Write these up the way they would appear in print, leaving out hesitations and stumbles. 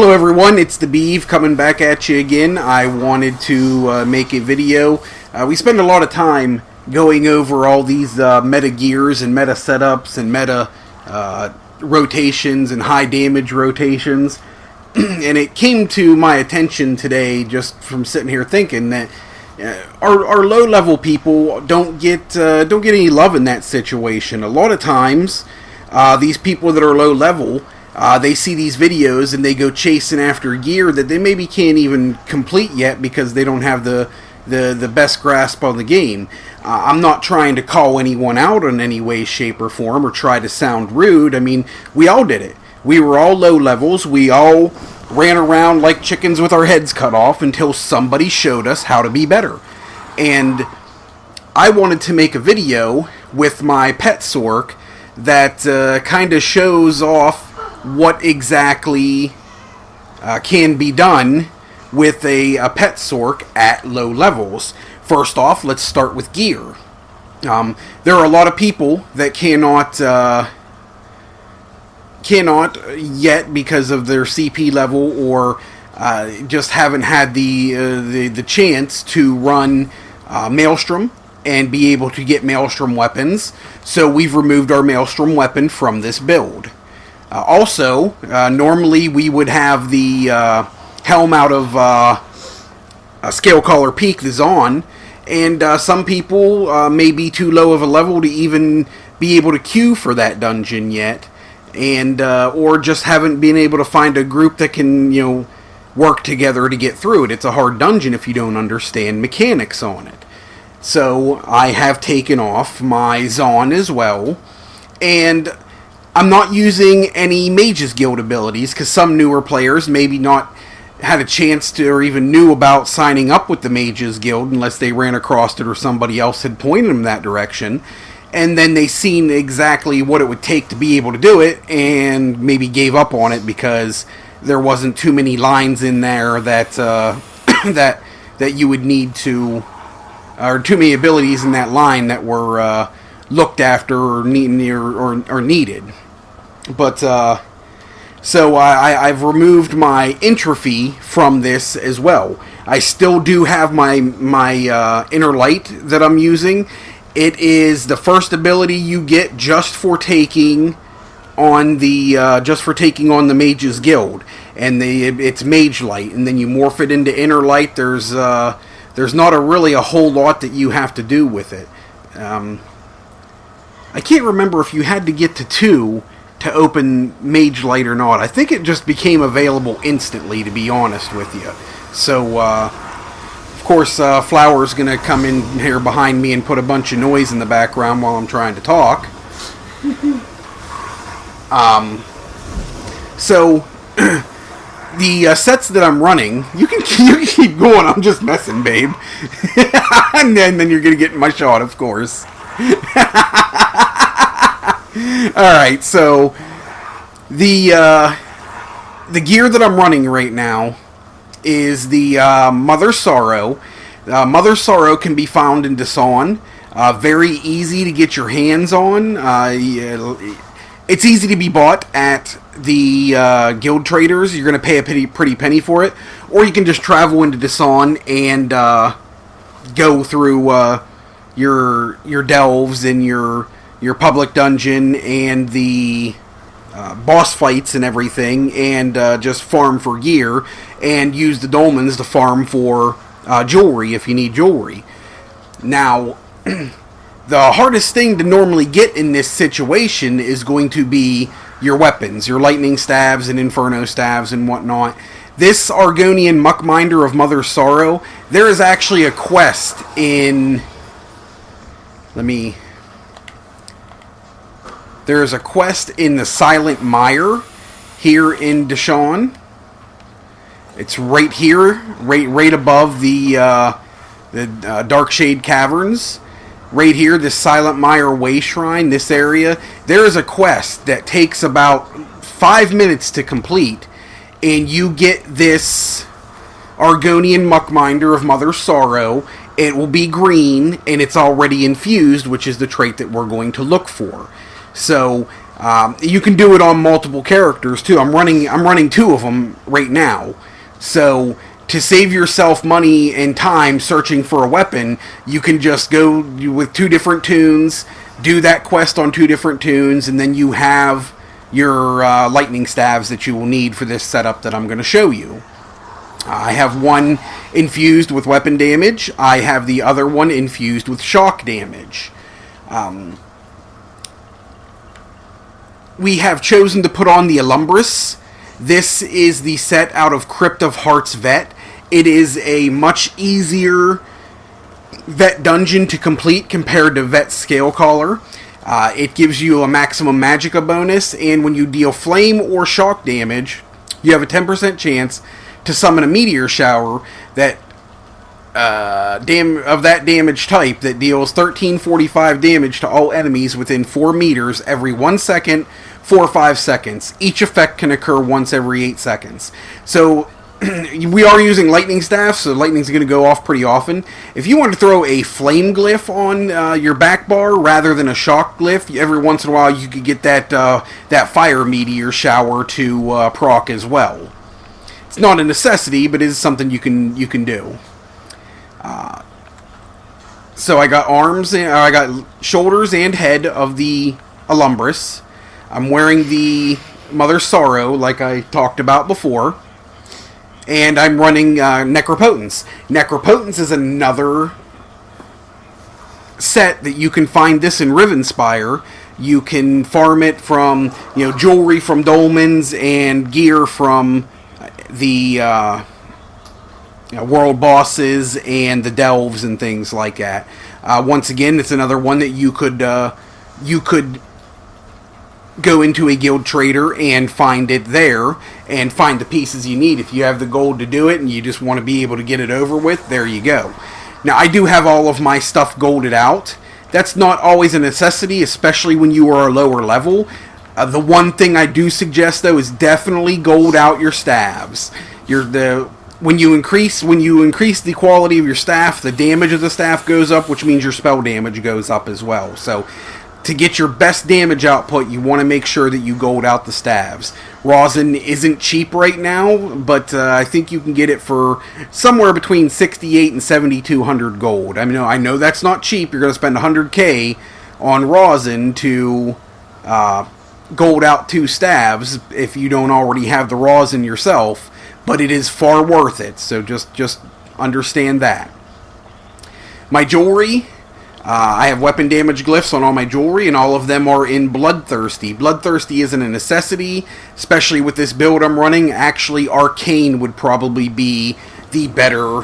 Hello everyone, it's the Beeve coming back at you again. I wanted to make a video. We spend a lot of time going over all these meta gears and meta setups and meta rotations and high damage rotations. And it came to my attention today just from sitting here thinking that our low level people don't get any love in that situation. A lot of times, these people that are low level, they see these videos and they go chasing after gear that they maybe can't even complete yet because they don't have the best grasp on the game. I'm not trying to call anyone out in any way, shape, or form or try to sound rude. I mean, we all did it. We were all low levels. We all ran around like chickens with our heads cut off until somebody showed us how to be better. And I wanted to make a video with my pet Sork that kind of shows off what exactly can be done with a pet Sork at low levels. First off, let's start with gear. There are a lot of people that cannot yet because of their CP level or just haven't had the chance to run Maelstrom and be able to get Maelstrom weapons. So we've removed our Maelstrom weapon from this build. Also, normally we would have the helm out of Scalecaller Peak, the Zon, and some people may be too low of a level to even be able to queue for that dungeon yet, and or just haven't been able to find a group that can, work together to get through it. It's a hard dungeon if you don't understand mechanics on it. So I have taken off my Zon as well, and I'm not using any Mages Guild abilities because some newer players maybe not had a chance to or even knew about signing up with the Mages Guild unless they ran across it or somebody else had pointed them that direction. And then they seen exactly what it would take to be able to do it and maybe gave up on it because there wasn't too many lines in there that that you would need to, or too many abilities in that line that were looked after or needed. But so I've removed my entropy from this as well. I still do have my inner light that I'm using. It is the first ability you get just for taking on the Mages Guild, and it's Mage Light, and then you morph it into inner light. There's not really a whole lot that you have to do with it. I can't remember if you had to get to 2 to open Mage Light or not. I think it just became available instantly, to be honest with you. So, of course, Flower's going to come in here behind me and put a bunch of noise in the background while I'm trying to talk. So, the sets that I'm running, you can keep going, I'm just messing, babe. And then you're going to get in my shot, of course. Alright, so the gear that I'm running right now is the Mother Sorrow. Mother Sorrow can be found in Dasan. Very easy to get your hands on. It's easy to be bought at the guild traders. You're going to pay a pretty penny for it. Or you can just travel into Dasan and go through your delves and your public dungeon and the boss fights and everything, and just farm for gear and use the dolmens to farm for jewelry if you need jewelry. Now, the hardest thing to normally get in this situation is going to be your weapons, your lightning staves and inferno staves and whatnot. This Argonian Muckminder of Mother Sorrow, there is actually a quest in... There is a quest in the Silent Mire here in Dasan. It's right here, right above the Darkshade Caverns. Right here, this Silent Mire Way Shrine, this area. There is a quest that takes about 5 minutes to complete, and you get this Argonian Muckminder of Mother Sorrow. It will be green, and it's already infused, which is the trait that we're going to look for. So you can do it on multiple characters too. I'm running two of them right now. So to save yourself money and time searching for a weapon, you can just go with two different tunes, do that quest on two different tunes, and then you have your lightning staves that you will need for this setup that I'm going to show you. I have one infused with weapon damage. I have the other one infused with shock damage. We have chosen to put on the Alumbris. This is the set out of Crypt of Hearts Vet. It is a much easier Vet dungeon to complete compared to Vet Scalecaller. It gives you a maximum magicka bonus, and when you deal flame or shock damage, you have a 10% chance to summon a meteor shower that of that damage type that deals 1345 damage to all enemies within 4 meters every 1 second for 5 seconds. Each effect can occur once every 8 seconds. So we are using lightning staff, so lightning's going to go off pretty often. If you want to throw a flame glyph on your back bar rather than a shock glyph, every once in a while you could get that fire meteor shower to proc as well. It's not a necessity, but it is something you can do. So I got arms, and I got shoulders and head of the Alumbris. I'm wearing the Mother Sorrow, like I talked about before, and I'm running Necropotence. Necropotence is another set that you can find this in Rivenspire. You can farm it from jewelry from Dolmen's and gear from the world bosses and the delves and things like that. Once again, it's another one that you could go into a guild trader and find it there and find the pieces you need. If you have the gold to do it and you just want to be able to get it over with, there you go. Now, I do have all of my stuff golded out. That's not always a necessity, especially when you are a lower level. The one thing I do suggest, though, is definitely gold out your staves. When you increase the quality of your staff, the damage of the staff goes up, which means your spell damage goes up as well. So, to get your best damage output, you want to make sure that you gold out the staves. Rosin isn't cheap right now, but I think you can get it for somewhere between 68 and 7,200 gold. I know that's not cheap. You're going to spend 100k on rosin to gold out 2 staves if you don't already have the rosin yourself, but it is far worth it. So just understand that. My jewelry. I have weapon damage glyphs on all my jewelry, and all of them are in Bloodthirsty. Bloodthirsty isn't a necessity, especially with this build I'm running. Actually, Arcane would probably be the better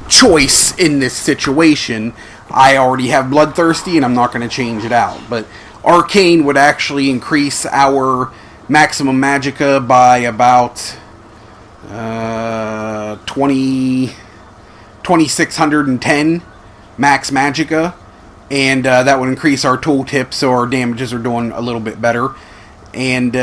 choice in this situation. I already have Bloodthirsty, and I'm not going to change it out. But Arcane would actually increase our maximum magicka by about 2,610 max magicka, and that would increase our tooltip, so our damages are doing a little bit better. And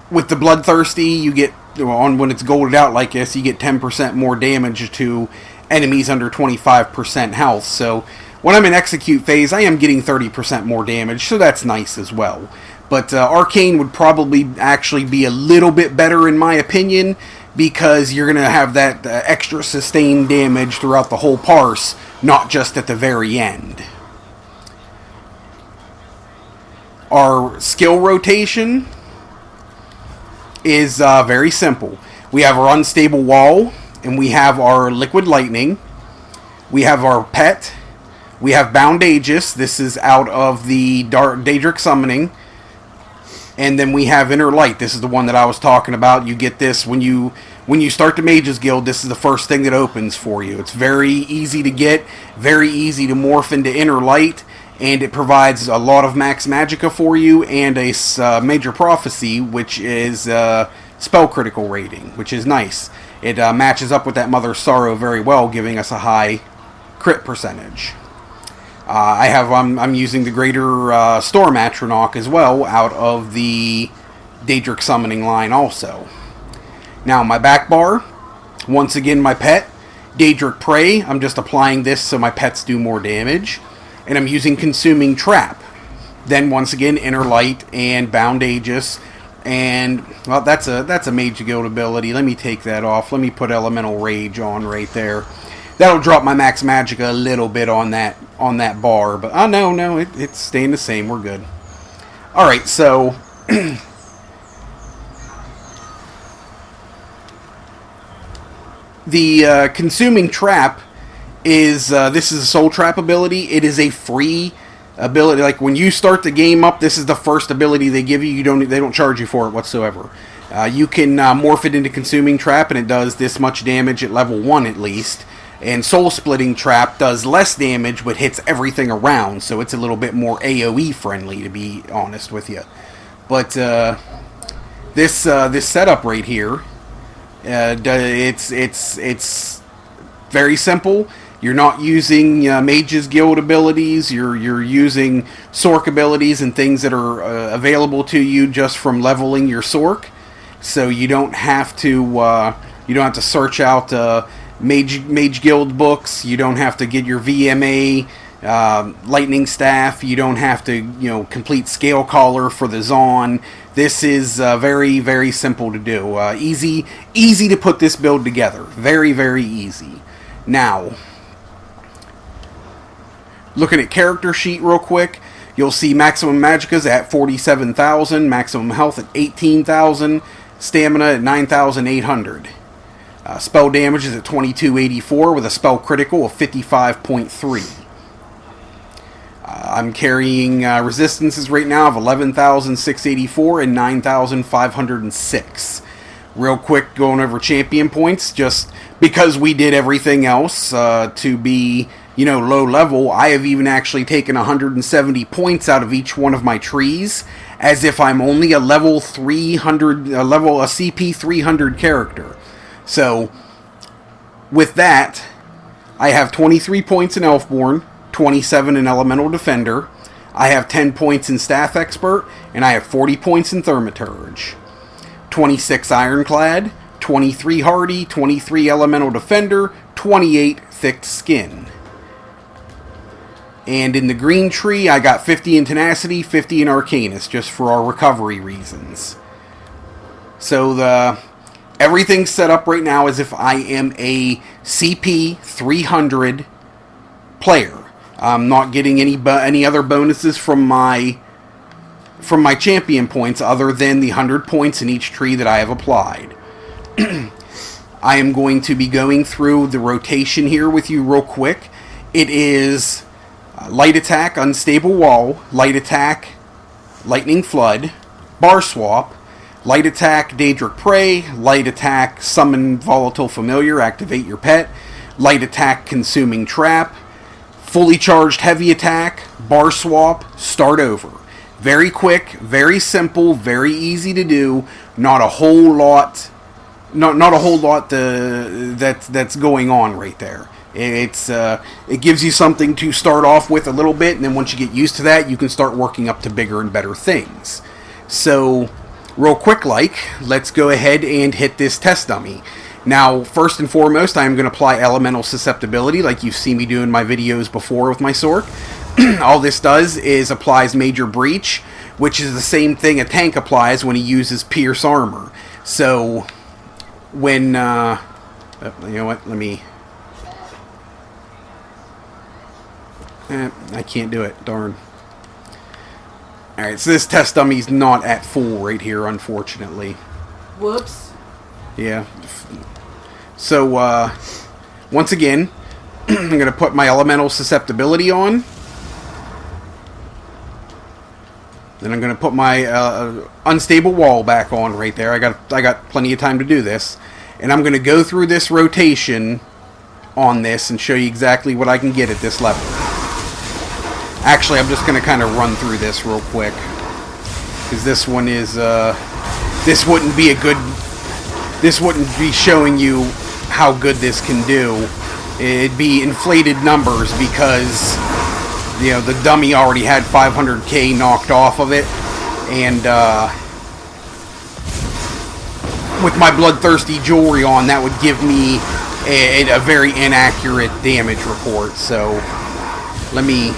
with the Bloodthirsty, you get when it's golded out like this, you get 10% more damage to enemies under 25% health. So when I'm in execute phase, I am getting 30% more damage, so that's nice as well. But Arcane would probably actually be a little bit better in my opinion, because you're going to have that extra sustained damage throughout the whole parse, not just at the very end. Our skill rotation is very simple. We have our Unstable Wall, and we have our Liquid Lightning. We have our Pet. We have Bound Aegis. This is out of the Daedric Summoning. And then we have Inner Light. This is the one that I was talking about. You get this when you start the Mages Guild. This is the first thing that opens for you. It's very easy to get, very easy to morph into Inner Light, and it provides a lot of max magicka for you and a Major Prophecy, which is spell critical rating, which is nice. It matches up with that Mother Sorrow very well, giving us a high crit percentage. I'm using the Greater Storm Atronach as well, out of the Daedric Summoning line also. Now, my back bar, once again my pet, Daedric Prey. I'm just applying this so my pets do more damage. And I'm using Consuming Trap. Then once again, Inner Light and Bound Aegis. And, well, that's a Mage Guild ability. Let me take that off. Let me put Elemental Rage on right there. That'll drop my Max Magicka a little bit on that bar. But, oh, no, it's staying the same. We're good. Alright, so... the Consuming Trap is... this is a Soul Trap ability. It is a free ability. Like, when you start the game up, this is the first ability they give you. They don't charge you for it whatsoever. You can morph it into Consuming Trap, and it does this much damage at level 1 at least. And Soul Splitting Trap does less damage, but hits everything around, so it's a little bit more AoE friendly, to be honest with you. But this setup right here, it's very simple. You're not using Mage's Guild abilities. You're using Sorc abilities and things that are available to you just from leveling your Sorc. So you don't have to search out Mage Guild books. You don't have to get your VMA Lightning Staff. You don't have to complete Scale Collar for the Zaun. This is very, very simple to do. Easy to put this build together. Very, very easy. Now, looking at character sheet real quick, you'll see maximum magickas at 47,000, maximum health at 18,000, stamina at 9,800. Spell damage is at 2284 with a spell critical of 55.3. I'm carrying resistances right now of 11,684 and 9,506. Real quick, going over champion points, just because we did everything else to be, low level, I have even actually taken 170 points out of each one of my trees, as if I'm only a level 300, a CP 300 character. So, with that, I have 23 points in Elfborn, 27 in Elemental Defender, I have 10 points in Staff Expert, and I have 40 points in Thaumaturge. 26 Ironclad, 23 Hardy, 23 Elemental Defender, 28 Thick Skin. And in the green tree, I got 50 in Tenacity, 50 in Arcanus, just for our recovery reasons. So everything's set up right now as if I am a CP 300 player. I'm not getting any other bonuses from my champion points other than the 100 points in each tree that I have applied. I am going to be going through the rotation here with you real quick. It is Light Attack, Unstable Wall, Light Attack, Lightning Flood, Bar Swap, Light Attack, Daedric Prey, Light Attack, Summon Volatile Familiar, Activate Your Pet, Light Attack, Consuming Trap, Fully Charged Heavy Attack, Bar Swap, Start Over. Very quick, very simple, very easy to do. Not a whole lot that's going on right there. It gives you something to start off with a little bit, and then once you get used to that, you can start working up to bigger and better things. So, real quick let's go ahead and hit this test dummy. Now, first and foremost, I'm going to apply Elemental Susceptibility, like you've seen me do in my videos before with my Sorc. All this does is applies Major Breach, which is the same thing a tank applies when he uses Pierce Armor. So, when, you know what, let me... I can't do it, darn. Alright, so this test dummy's not at full right here, unfortunately. Whoops. Yeah. So, once again, I'm going to put my Elemental Susceptibility on. Then I'm going to put my Unstable Wall back on right there. I got plenty of time to do this. And I'm going to go through this rotation on this and show you exactly what I can get at this level. Actually, I'm just going to kind of run through this real quick. Because this one is, this wouldn't be showing you how good this can do. It'd be inflated numbers because, the dummy already had 500k knocked off of it. And, with my Bloodthirsty Jewelry on, that would give me a very inaccurate damage report. So, let me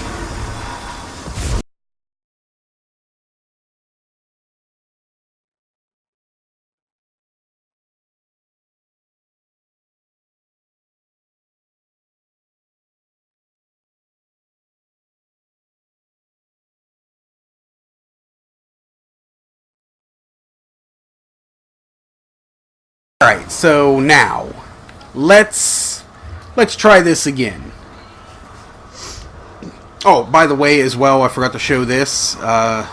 Alright, so now, let's try this again. Oh, by the way, as well, I forgot to show this. I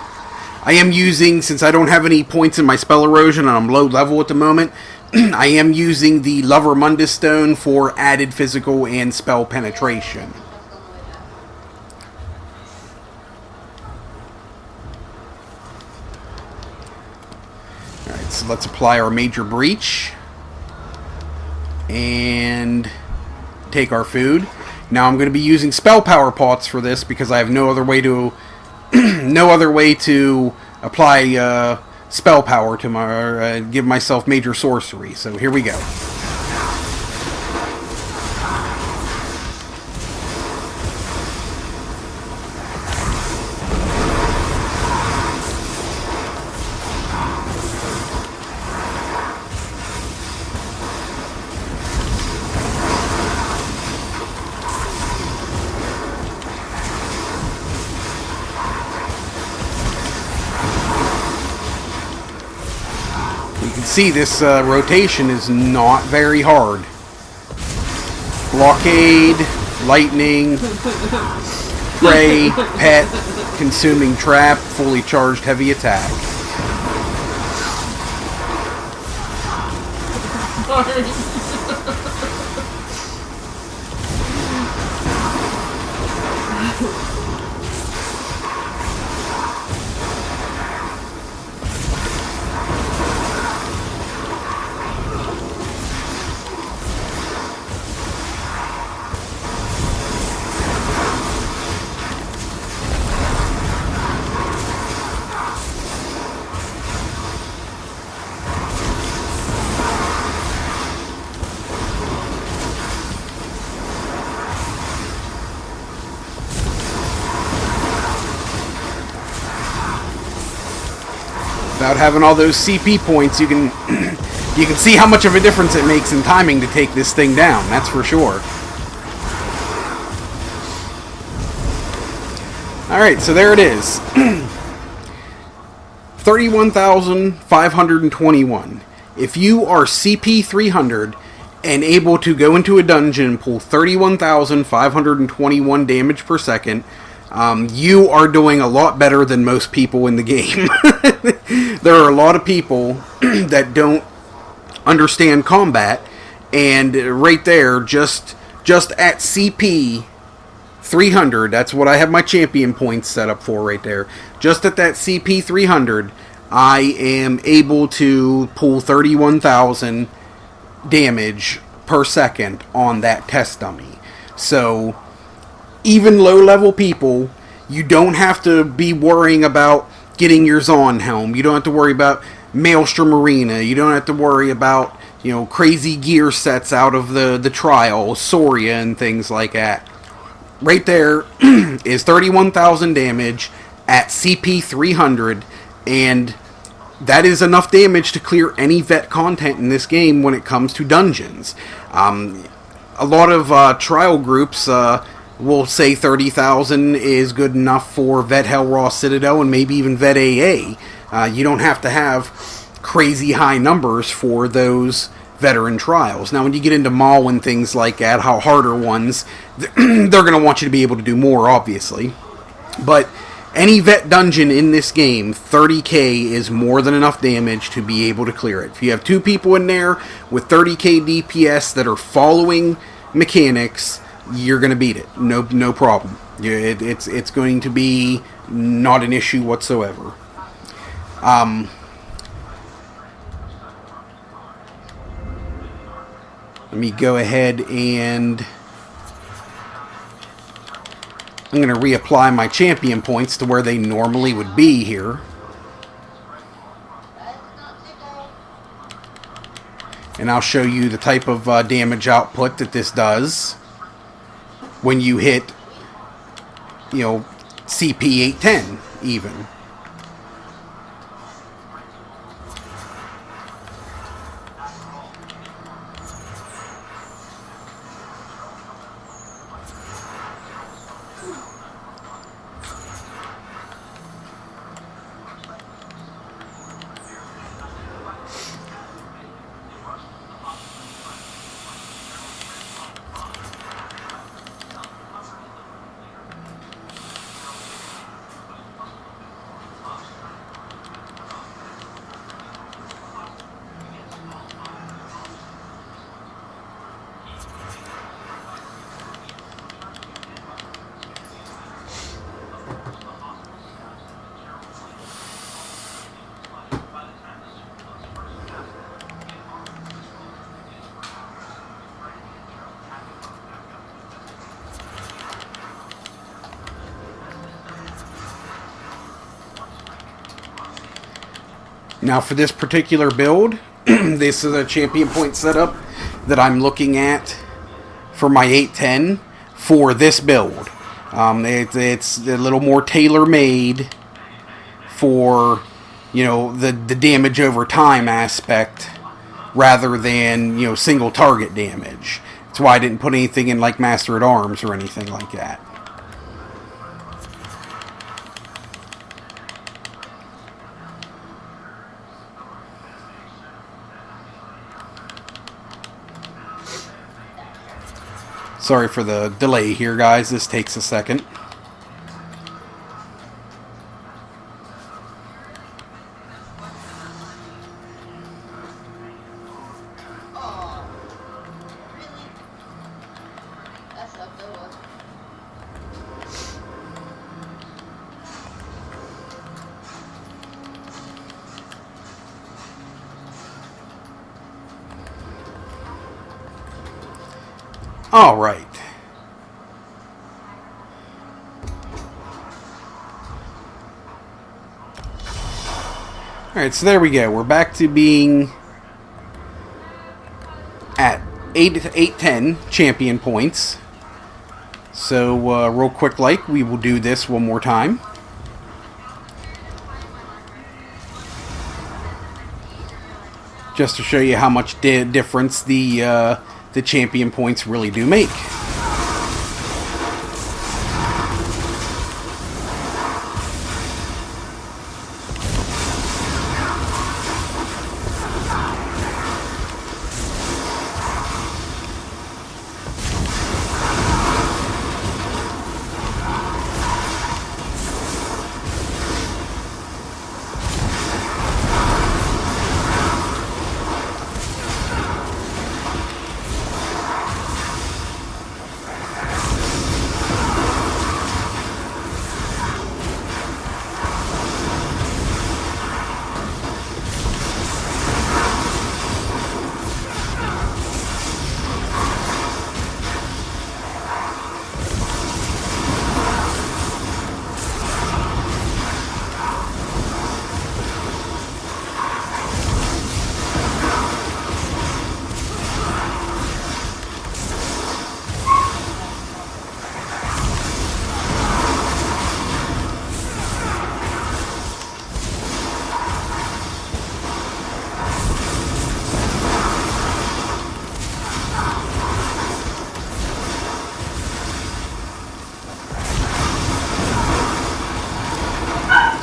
am using, since I don't have any points in my spell erosion and I'm low level at the moment, I am using the Lover Mundus Stone for added physical and spell penetration. Alright, so let's apply our Major Breach. And take our food. Now I'm going to be using spell power pots for this because I have no other way to apply spell power to my give myself major sorcery. So here we go. See, this rotation is not very hard. Blockade, lightning, prey, pet, consuming trap, fully charged heavy attack. Without having all those CP points, you can see how much of a difference it makes in timing to take this thing down. That's for sure. Alright, so there it is. 31,521. If you are CP 300 and able to go into a dungeon and pull 31,521 damage per second, you are doing a lot better than most people in the game. There are a lot of people that don't understand combat, and right there, just at CP 300, that's what I have my champion points set up for right there. Just at that CP 300, I am able to pull 31,000 damage per second on that test dummy. So even low-level people, you don't have to be worrying about getting your Zon helm. You don't have to worry about Maelstrom Arena. You don't have to worry about, crazy gear sets out of the trial, Soria, and things like that. Right there is 31,000 damage at CP 300, and that is enough damage to clear any vet content in this game when it comes to dungeons. A lot of trial groups will say 30,000 is good enough for Vet Hellraw Citadel and maybe even Vet AA. You don't have to have crazy high numbers for those veteran trials. Now, when you get into Maul and things like that, how harder ones, they're going to want you to be able to do more, obviously. But any vet dungeon in this game, 30k is more than enough damage to be able to clear it. If you have two people in there with 30k DPS that are following mechanics, you're going to beat it. No problem. It's going to be not an issue whatsoever. Let me go ahead and I'm going to reapply my champion points to where they normally would be here. And I'll show you the type of damage output that this does when you hit, CP 810 even. Now for this particular build, this is a champion point setup that I'm looking at for my 810 for this build. It's a little more tailor-made for, the damage over time aspect rather than, single target damage. That's why I didn't put anything in like Master at Arms or anything like that. Sorry for the delay here, guys. This takes a second. All right. All right, so there we go. We're back to being at 810 champion points. So real quick, we will do this one more time. Just to show you how much difference the champion points really do make.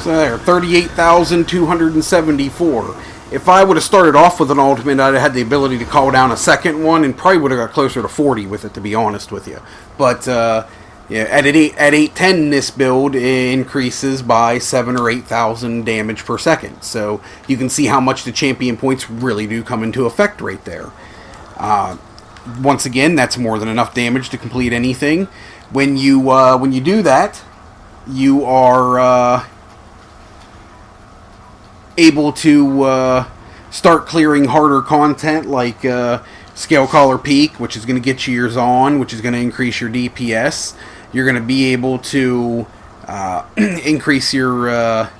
So there, 38,274. If I would have started off with an ultimate, I'd have had the ability to call down a second one, and probably would have got closer to 40 with it, to be honest with you. But yeah, at 810, this build increases by 7,000 or 8,000 damage per second. So you can see how much the champion points really do come into effect right there. Once again, that's more than enough damage to complete anything. When you do that, you are able to start clearing harder content like Scalecaller Peak, which is going to get you your Zon, which is going to increase your DPS. You're going to be able to increase your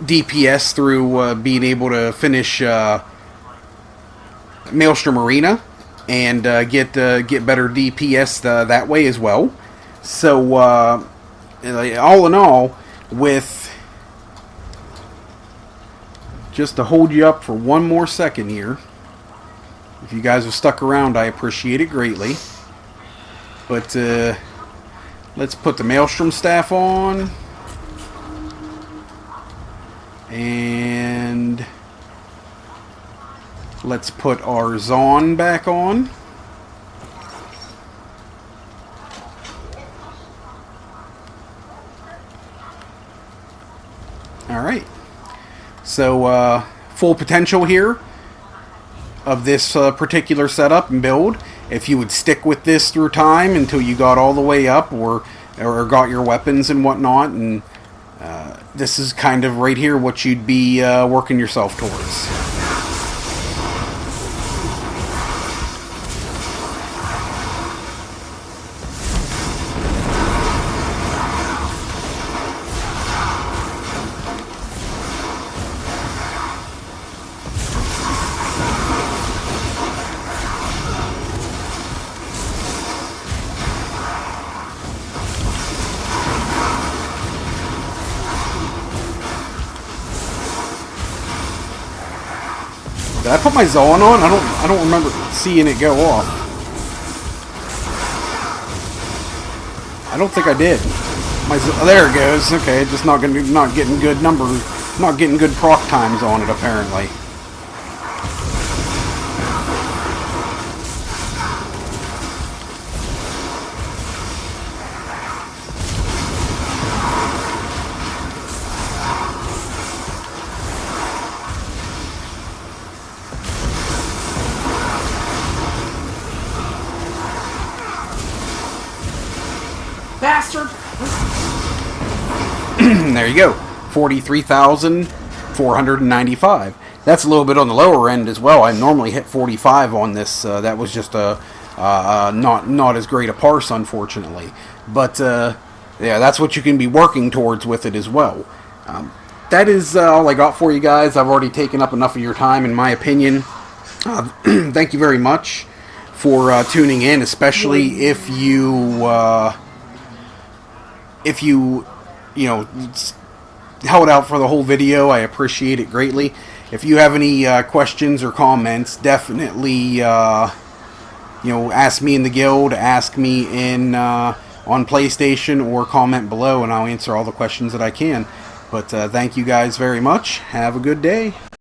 DPS through being able to finish Maelstrom Arena and get better DPS that way as well. So all in all, with just to hold you up for one more second here, if you guys have stuck around, I appreciate it greatly. But let's put the Maelstrom staff on, and let's put our Zon back on. Alright. So, full potential here of this particular setup and build. If you would stick with this through time until you got all the way up, or or got your weapons and whatnot, and this is kind of right here what you'd be working yourself towards. Did I put my Zon on? I don't remember seeing it go off. I don't think I did. There it goes. Okay, just not getting good numbers, not getting good proc times on it apparently. Bastard! There you go. 43,495. That's a little bit on the lower end as well. I normally hit 45 on this. That was just a not as great a parse, unfortunately. But yeah, that's what you can be working towards with it as well. That is all I got for you guys. I've already taken up enough of your time, in my opinion. Thank you very much for tuning in, especially if you held out for the whole video. I appreciate it greatly. If you have any questions or comments, definitely ask me in the guild, ask me in on PlayStation, or comment below, and I'll answer all the questions that I can. But thank you guys very much. Have a good day.